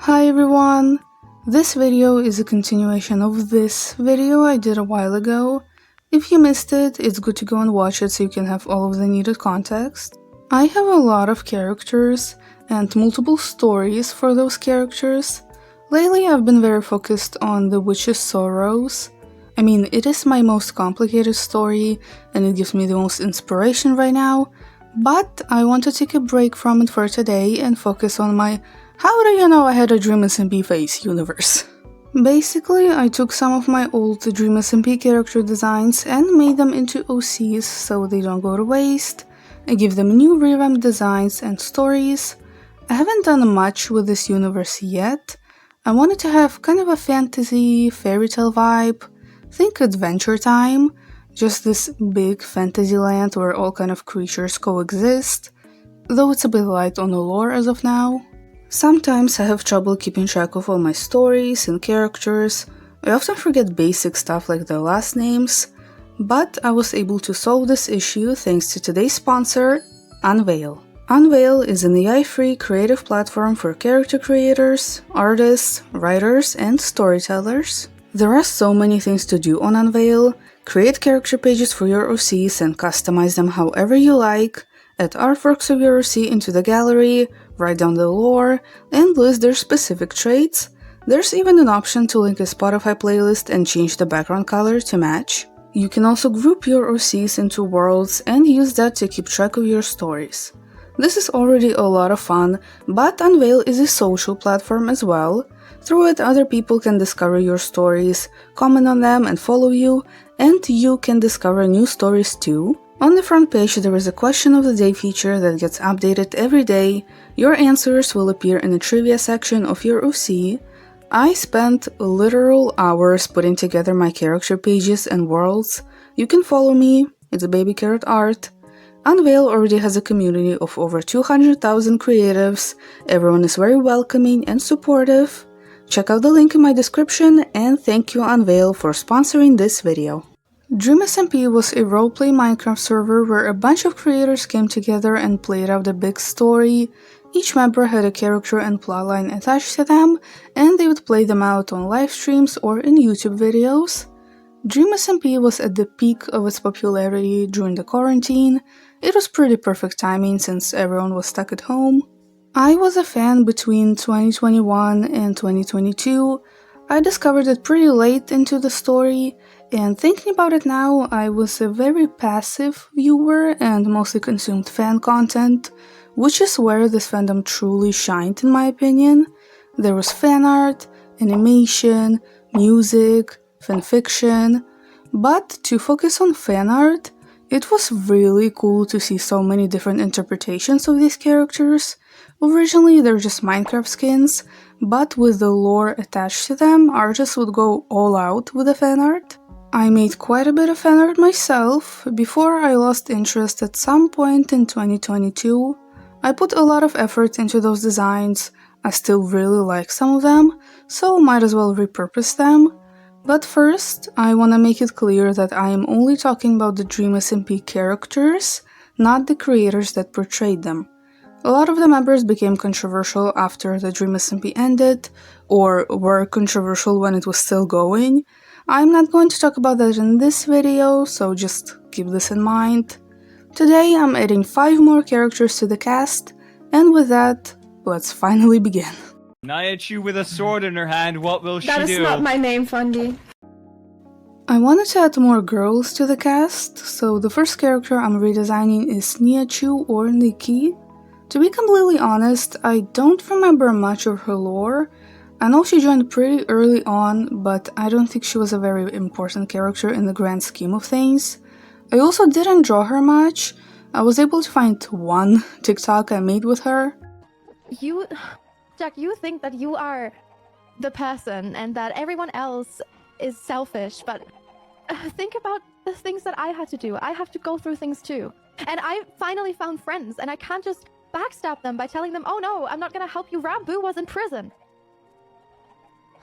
Hi everyone! This video is a continuation of this video I did a while ago. If you missed it, it's good to go and watch it so you can have all of the needed context. I have a lot of characters and multiple stories for those characters. Lately I've been very focused on the witch's sorrows. I mean, it is my most complicated story and it gives me the most inspiration right now, but I want to take a break from it for today and focus on my "How do you know I had a DreamSMP face" universe. Basically, I took some of my old DreamSMP character designs and made them into OCs so they don't go to waste. I give them new revamped designs and stories. I haven't done much with this universe yet. I wanted to have kind of a fantasy, fairy tale vibe. Think Adventure Time. Just this big fantasy land where all kind of creatures coexist. Though it's a bit light on the lore as of now. Sometimes I have trouble keeping track of all my stories and characters. I often forget basic stuff like their last names, but I was able to solve this issue thanks to today's sponsor, Unveil. Unveil is an AI-free creative platform for character creators, artists, writers, and storytellers. There are so many things to do on Unveil. Create character pages for your OCs and customize them however you like. Add artworks of your OC into the gallery, write down the lore, and list their specific traits. There's even an option to link a Spotify playlist and change the background color to match. You can also group your OCs into worlds and use that to keep track of your stories. This is already a lot of fun, but Unveil is a social platform as well. Through it, other people can discover your stories, comment on them and follow you, and you can discover new stories too. On the front page there is a question of the day feature that gets updated every day. Your answers will appear in the trivia section of your OC. I spent literal hours putting together my character pages and worlds. You can follow me, it's a baby carrot art. Unveil already has a community of over 200,000 creatives. Everyone is very welcoming and supportive. Check out the link in my description, and thank you Unveil for sponsoring this video. DreamSMP was a roleplay Minecraft server where a bunch of creators came together and played out a big story. Each member had a character and plotline attached to them, and they would play them out on live streams or in YouTube videos. DreamSMP was at the peak of its popularity during the quarantine. It was pretty perfect timing since everyone was stuck at home. I was a fan between 2021 and 2022. I discovered it pretty late into the story, and thinking about it now, I was a very passive viewer and mostly consumed fan content, which is where this fandom truly shined in my opinion. There was fan art, animation, music, fanfiction, but to focus on fan art, it was really cool to see so many different interpretations of these characters. Originally they're just Minecraft skins, but with the lore attached to them, artists would go all out with the fan art. I made quite a bit of fan art myself, before I lost interest at some point in 2022. I put a lot of effort into those designs, I still really like some of them, so might as well repurpose them. But first, I wanna make it clear that I am only talking about the DreamSMP characters, not the creators that portrayed them. A lot of the members became controversial after the DreamSMP ended, or were controversial when it was still going. I'm not going to talk about that in this video, so just keep this in mind. Today I'm adding 5 more characters to the cast, and with that, let's finally begin. Nihachu with a sword in her hand, what will she do? That is not my name, Fundy. I wanted to add more girls to the cast, so the first character I'm redesigning is Nihachu or Nikki. To be completely honest, I don't remember much of her lore. I know she joined pretty early on, but I don't think she was a very important character in the grand scheme of things. I also didn't draw her much. I was able to find one TikTok I made with her. Jack, you think that you are the person and that everyone else is selfish, but think about the things that I had to do. I have to go through things too. And I finally found friends, and I can't just backstab them by telling them, "Oh no, I'm not gonna help you, Rambo was in prison."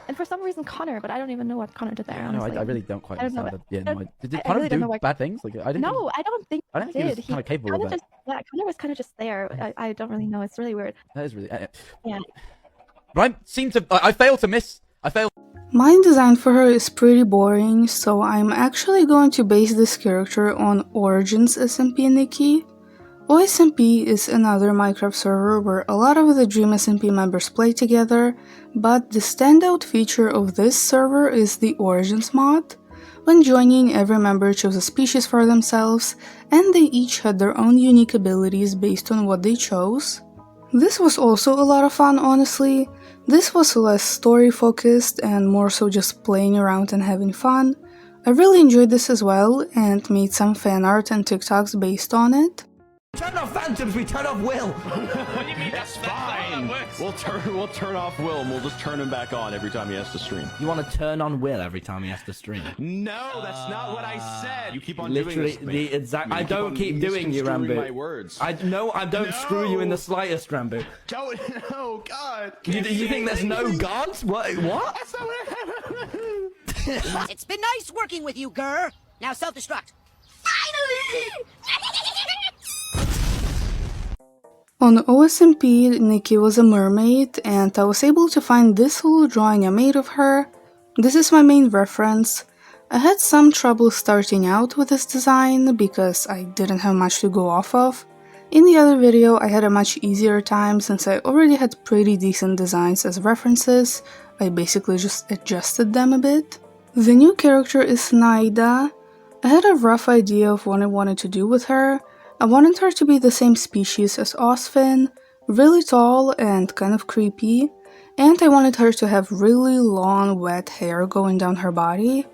And for some reason Connor, but I don't even know what Connor did there, honestly. No, I really don't quite understand that. Yeah, no, did I Connor really don't do know bad things? Like, I didn't No, I don't think he was kind of capable of that. Yeah, Connor was kind of just there. I don't really know. It's really weird. That is really... Yeah. Right? I failed to miss. I failed. My design for her is pretty boring, so I'm actually going to base this character on Origins SMP Nikki. OSMP is another Minecraft server where a lot of the DreamSMP members play together, but the standout feature of this server is the Origins mod. When joining, every member chose a species for themselves, and they each had their own unique abilities based on what they chose. This was also a lot of fun, honestly. This was less story focused and more so just playing around and having fun. I really enjoyed this as well and made some fan art and TikToks based on it. Turn off phantoms, we turn off Will! What do you mean that's fine? We'll turn off Will and we'll just turn him back on every time he has to stream. You want to turn on Will every time he has to stream? No, that's not what I said. You keep on Literally, doing this. the exact. I don't keep doing you, Rambo. My words. I don't screw you in the slightest, Rambo. Don't. Oh God. You think there's no gods? What? That's not what happened. It's been nice working with you, Gurr. Now self-destruct. Finally! On OSMP, Nikki was a mermaid, and I was able to find this little drawing I made of her. This is my main reference. I had some trouble starting out with this design because I didn't have much to go off of. In the other video, I had a much easier time since I already had pretty decent designs as references. I basically just adjusted them a bit. The new character is Naida. I had a rough idea of what I wanted to do with her. I wanted her to be the same species as Osfin, really tall and kind of creepy, and I wanted her to have really long wet hair going down her body.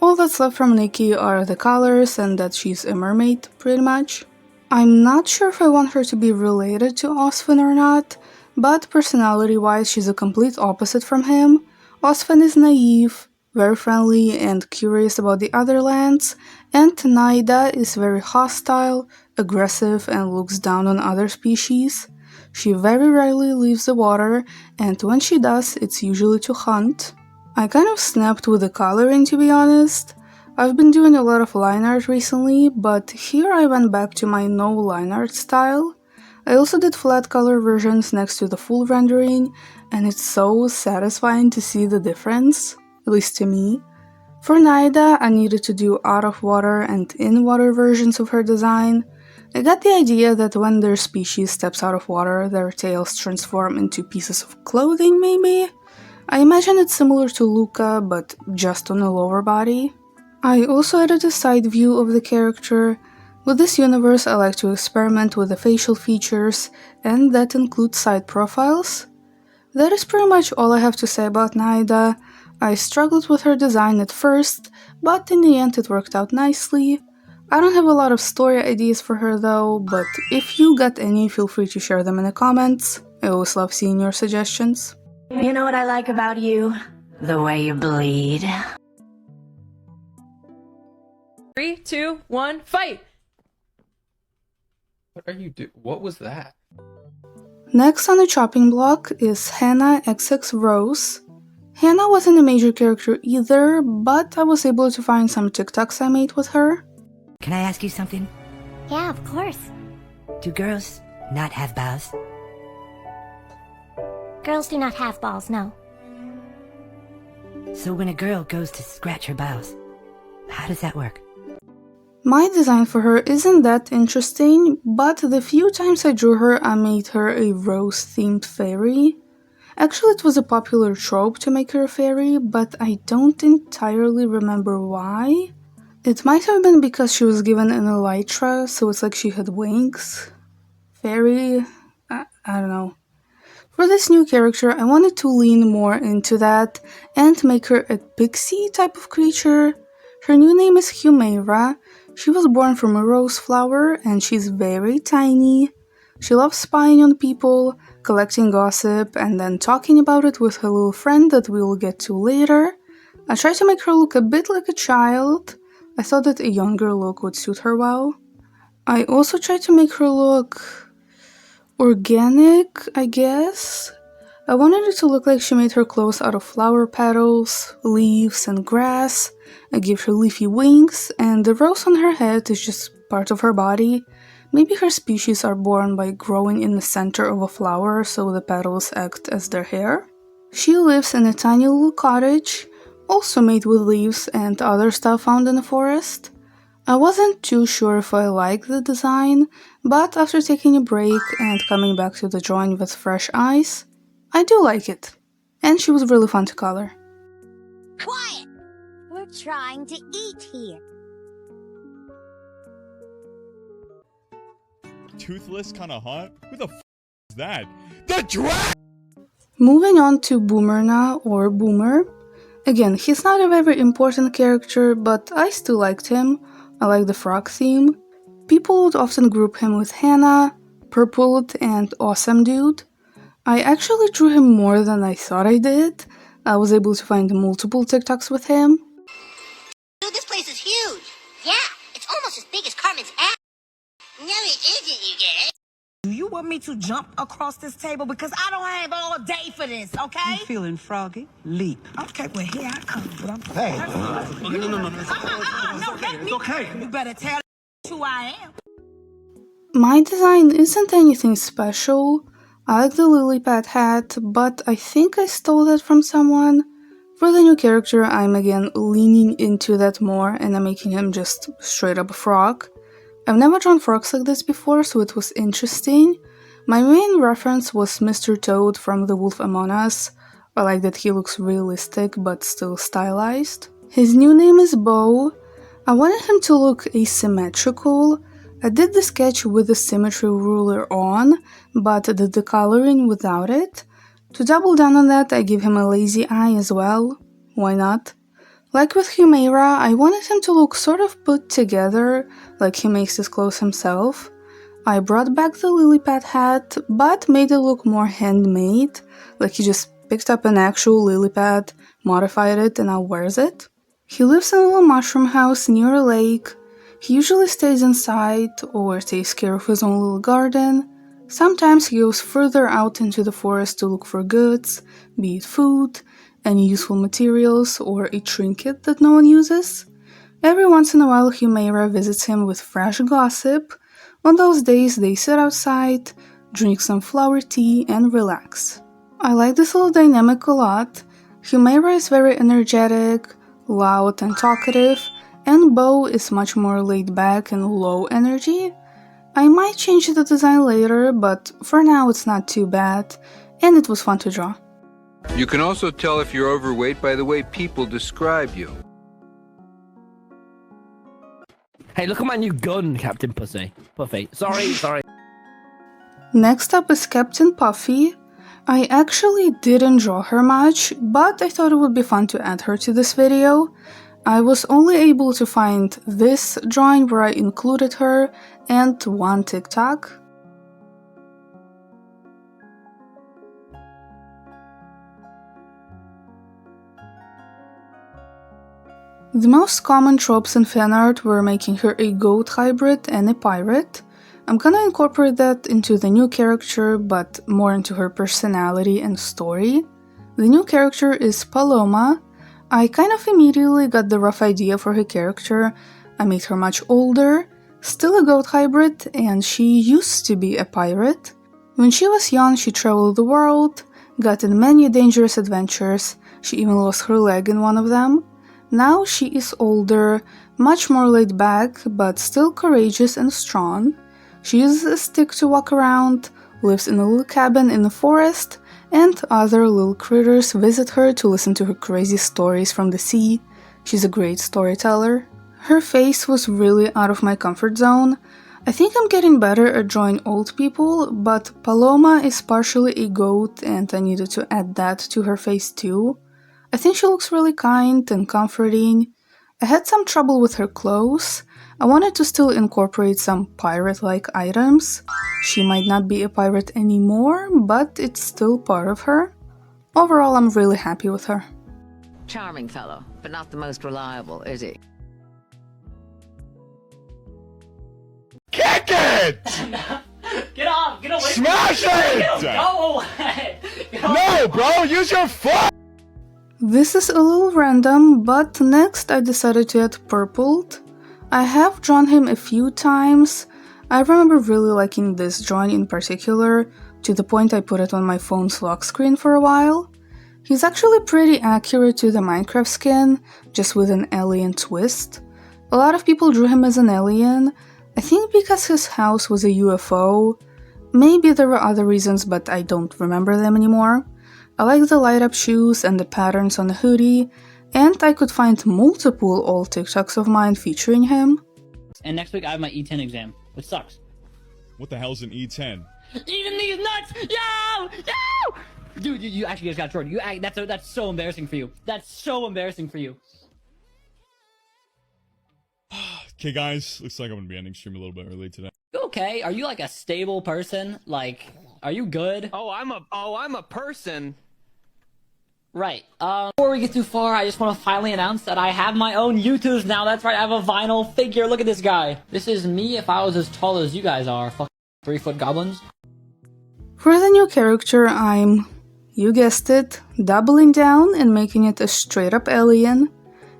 All that's left from Nikki are the colors and that she's a mermaid, pretty much. I'm not sure if I want her to be related to Osfin or not, but personality-wise she's a complete opposite from him. Osfin is naive, very friendly and curious about the other lands, and Naida is very hostile, aggressive, and looks down on other species. She very rarely leaves the water, and when she does, it's usually to hunt. I kind of snapped with the coloring, to be honest. I've been doing a lot of line art recently, but here I went back to my no line art style. I also did flat color versions next to the full rendering, and it's so satisfying to see the difference, at least to me. For Naida, I needed to do out of water and in water versions of her design. I got the idea that when their species steps out of water, their tails transform into pieces of clothing, maybe? I imagine it's similar to Luca, but just on a lower body. I also added a side view of the character. With this universe, I like to experiment with the facial features, and that includes side profiles. That is pretty much all I have to say about Naida. I struggled with her design at first, but in the end it worked out nicely. I don't have a lot of story ideas for her though, but if you got any, feel free to share them in the comments. I always love seeing your suggestions. You know what I like about you? The way you bleed. 3, 2, 1, fight! What are you What was that? Next on the chopping block is Hannahxxrose. Hannah wasn't a major character either, but I was able to find some TikToks I made with her. Can I ask you something? Yeah, of course. Do girls not have balls? Girls do not have balls, no. So when a girl goes to scratch her balls, how does that work? My design for her isn't that interesting, but the few times I drew her, I made her a rose-themed fairy. Actually, it was a popular trope to make her a fairy, but I don't entirely remember why. It might have been because she was given an elytra, so it's like she had wings. Fairy? I don't know. For this new character, I wanted to lean more into that and make her a pixie type of creature. Her new name is Humaira. She was born from a rose flower and she's very tiny. She loves spying on people, collecting gossip, and then talking about it with her little friend that we will get to later. I tried to make her look a bit like a child. I thought that a younger look would suit her well. I also tried to make her look organic, I guess. I wanted it to look like she made her clothes out of flower petals, leaves, and grass. I gave her leafy wings, and the rose on her head is just part of her body. Maybe her species are born by growing in the center of a flower, so the petals act as their hair. She lives in a tiny little cottage, also made with leaves and other stuff found in the forest. I wasn't too sure if I liked the design, but after taking a break and coming back to the drawing with fresh eyes, I do like it. And she was really fun to color. Quiet! We're trying to eat here. Toothless kinda hot? Who the f is that? The dragon! Moving on to Boomerna or Boomer. Again, he's not a very important character, but I still liked him. I like the frog theme. People would often group him with Hannah, Purpled, and Awesome Dude. I actually drew him more than I thought I did. I was able to find multiple TikToks with him. Dude, this place is huge. Yeah, it's almost as big as Carmen's ass. No, it isn't, you guys. Do you want me to jump across this table? Because I don't have all day for this, okay? You feeling froggy? Leap. Okay, well, here I come. But I'm Hey. No, it's okay. You better tell who I am. My design isn't anything special. I like the lily pad hat, but I think I stole that from someone. For the new character, I'm again leaning into that more and I'm making him just straight up a frog. I've never drawn frogs like this before, so it was interesting. My main reference was Mr. Toad from The Wolf Among Us. I like that he looks realistic but still stylized. His new name is Bo. I wanted him to look asymmetrical. I did the sketch with the symmetry ruler on, but did the coloring without it. To double down on that, I gave him a lazy eye as well. Why not? Like with Humaira, I wanted him to look sort of put together, like he makes his clothes himself. I brought back the lily pad hat, but made it look more handmade, like he just picked up an actual lily pad, modified it, and now wears it. He lives in a little mushroom house near a lake. He usually stays inside or takes care of his own little garden. Sometimes he goes further out into the forest to look for goods, be it food, any useful materials, or a trinket that no one uses. Every once in a while Humaira visits him with fresh gossip. On those days they sit outside, drink some flower tea, and relax. I like this little dynamic a lot. Humaira is very energetic, loud and talkative, and Bo is much more laid back and low energy. I might change the design later, but for now it's not too bad, and it was fun to draw. You can also tell if you're overweight by the way people describe you. Hey, look at my new gun, Captain Pussy. Puffy. Sorry. Next up is Captain Puffy. I actually didn't draw her much, but I thought it would be fun to add her to this video. I was only able to find this drawing where I included her and one TikTok. The most common tropes in fanart were making her a goat hybrid and a pirate. I'm gonna incorporate that into the new character, but more into her personality and story. The new character is Paloma. I kind of immediately got the rough idea for her character. I made her much older, still a goat hybrid, and she used to be a pirate. When she was young, she traveled the world, got in many dangerous adventures, she even lost her leg in one of them. Now she is older, much more laid back, but still courageous and strong. She uses a stick to walk around, lives in a little cabin in the forest, and other little critters visit her to listen to her crazy stories from the sea. She's a great storyteller. Her face was really out of my comfort zone. I think I'm getting better at drawing old people, but Paloma is partially a goat and I needed to add that to her face too. I think she looks really kind and comforting. I had some trouble with her clothes. I wanted to still incorporate some pirate-like items. She might not be a pirate anymore, but it's still part of her. Overall, I'm really happy with her. Charming fellow, but not the most reliable, is he? Kick it! Get off! Get away! Smash it! Go away! No, bro, use your foot! This is a little random, but next I decided to add Purpled. I have drawn him a few times. I remember really liking this drawing in particular, to the point I put it on my phone's lock screen for a while. He's actually pretty accurate to the Minecraft skin, just with an alien twist. A lot of people drew him as an alien, I think because his house was a UFO. Maybe there were other reasons, but I don't remember them anymore. I like the light up shoes and the patterns on the hoodie, and I could find multiple old TikToks of mine featuring him. And next week I have my E10 exam, which sucks. What the hell's an E10? Eating these nuts! Yo! Yo! Dude, you actually just got short. That's so embarrassing for you. That's so embarrassing for you. Okay, guys, looks like I'm gonna be ending stream a little bit early today. You okay? Are you like a stable person? Like, are you good? Oh, I'm a person. Right. Before we get too far, I just want to finally announce that I have my own YouTubes now. That's right, I have a vinyl figure. Look at this guy. This is me if I was as tall as you guys are. Fucking 3-foot goblins. For the new character, I'm, you guessed it, doubling down and making it a straight-up alien.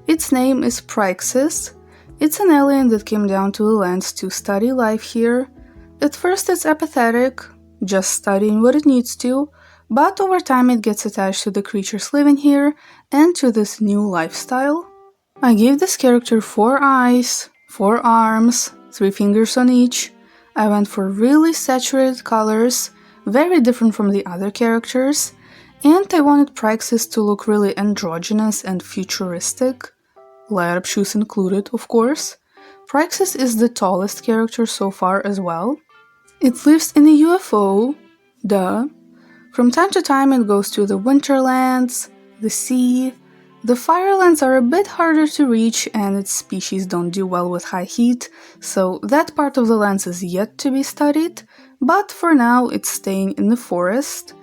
Its name is Pryxis. It's an alien that came down to the lands to study life here. At first it's apathetic, just studying what it needs to, but over time it gets attached to the creatures living here and to this new lifestyle. I gave this character 4 eyes, 4 arms, 3 fingers on each. I went for really saturated colors, very different from the other characters, and I wanted Pryxis to look really androgynous and futuristic. Light up shoes included, of course. Pryxis is the tallest character so far as well. It lives in a UFO, duh. From time to time it goes to the Winterlands, the sea. The Firelands are a bit harder to reach and its species don't do well with high heat, so that part of the lands is yet to be studied, but for now it's staying in the forest.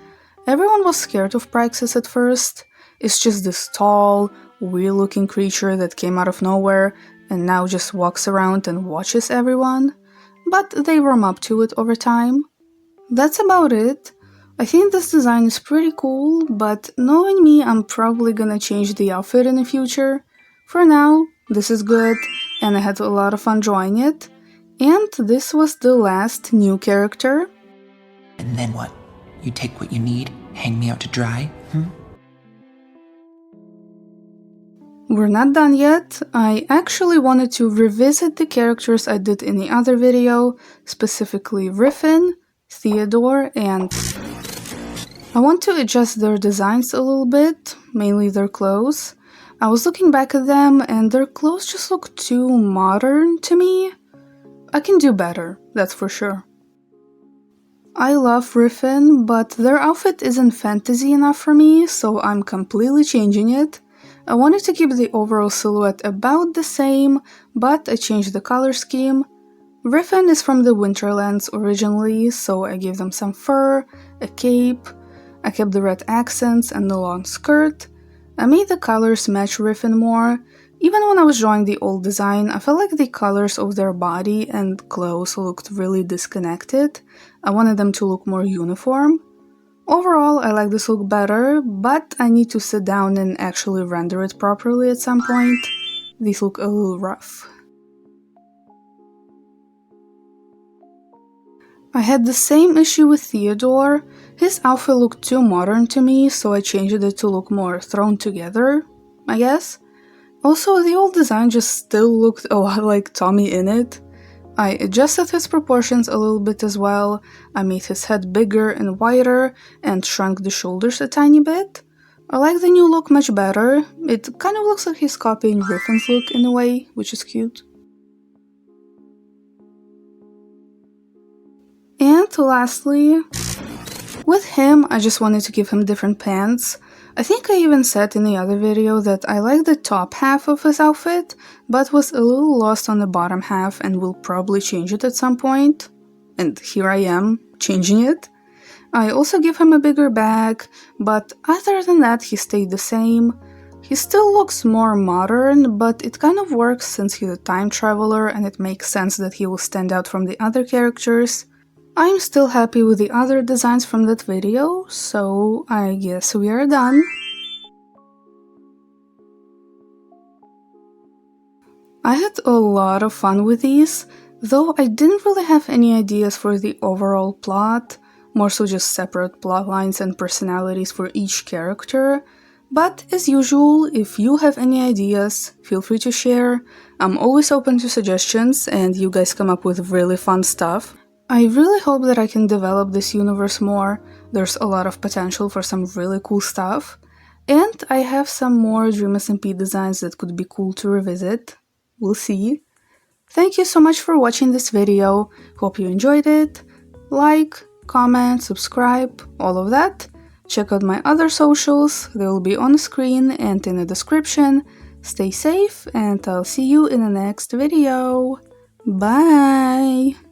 Everyone was scared of Pryxis at first. It's just this tall, weird-looking creature that came out of nowhere and now just walks around and watches everyone. But they warm up to it over time. That's about it. I think this design is pretty cool, but knowing me, I'm probably gonna change the outfit in the future. For now, this is good, and I had a lot of fun drawing it. And this was the last new character. And then what? You take what you need, hang me out to dry? We're not done yet. I actually wanted to revisit the characters I did in the other video, specifically Riffin, Theodore, and I want to adjust their designs a little bit, mainly their clothes. I was looking back at them and their clothes just look too modern to me. I can do better, that's for sure. I love Riffin, but their outfit isn't fantasy enough for me, so I'm completely changing it. I wanted to keep the overall silhouette about the same, but I changed the color scheme. Riffin is from the Winterlands originally, so I gave them some fur, a cape. I kept the red accents and the long skirt. I made the colors match Riffin more. Even when I was drawing the old design, I felt like the colors of their body and clothes looked really disconnected. I wanted them to look more uniform. Overall, I like this look better, but I need to sit down and actually render it properly at some point. These look a little rough. I had the same issue with Theodore. His outfit looked too modern to me, so I changed it to look more thrown together, I guess. Also, the old design just still looked a lot like Tommy in it. I adjusted his proportions a little bit as well. I made his head bigger and wider and shrunk the shoulders a tiny bit. I like the new look much better. It kind of looks like he's copying Riffin's look in a way, which is cute. And lastly, with him, I just wanted to give him different pants. I think I even said in the other video that I like the top half of his outfit, but was a little lost on the bottom half and will probably change it at some point. And here I am, changing it. I also give him a bigger bag, but other than that he stayed the same. He still looks more modern, but it kind of works since he's a time traveler and it makes sense that he will stand out from the other characters. I'm still happy with the other designs from that video, so I guess we are done. I had a lot of fun with these, though I didn't really have any ideas for the overall plot. more so just separate plotlines and personalities for each character. But as usual, if you have any ideas, feel free to share. I'm always open to suggestions and you guys come up with really fun stuff. I really hope that I can develop this universe more. There's a lot of potential for some really cool stuff. And I have some more DreamSMP designs that could be cool to revisit. We'll see. Thank you so much for watching this video. Hope you enjoyed it. Like, comment, subscribe, all of that. Check out my other socials, they will be on the screen and in the description. Stay safe and I'll see you in the next video. Bye!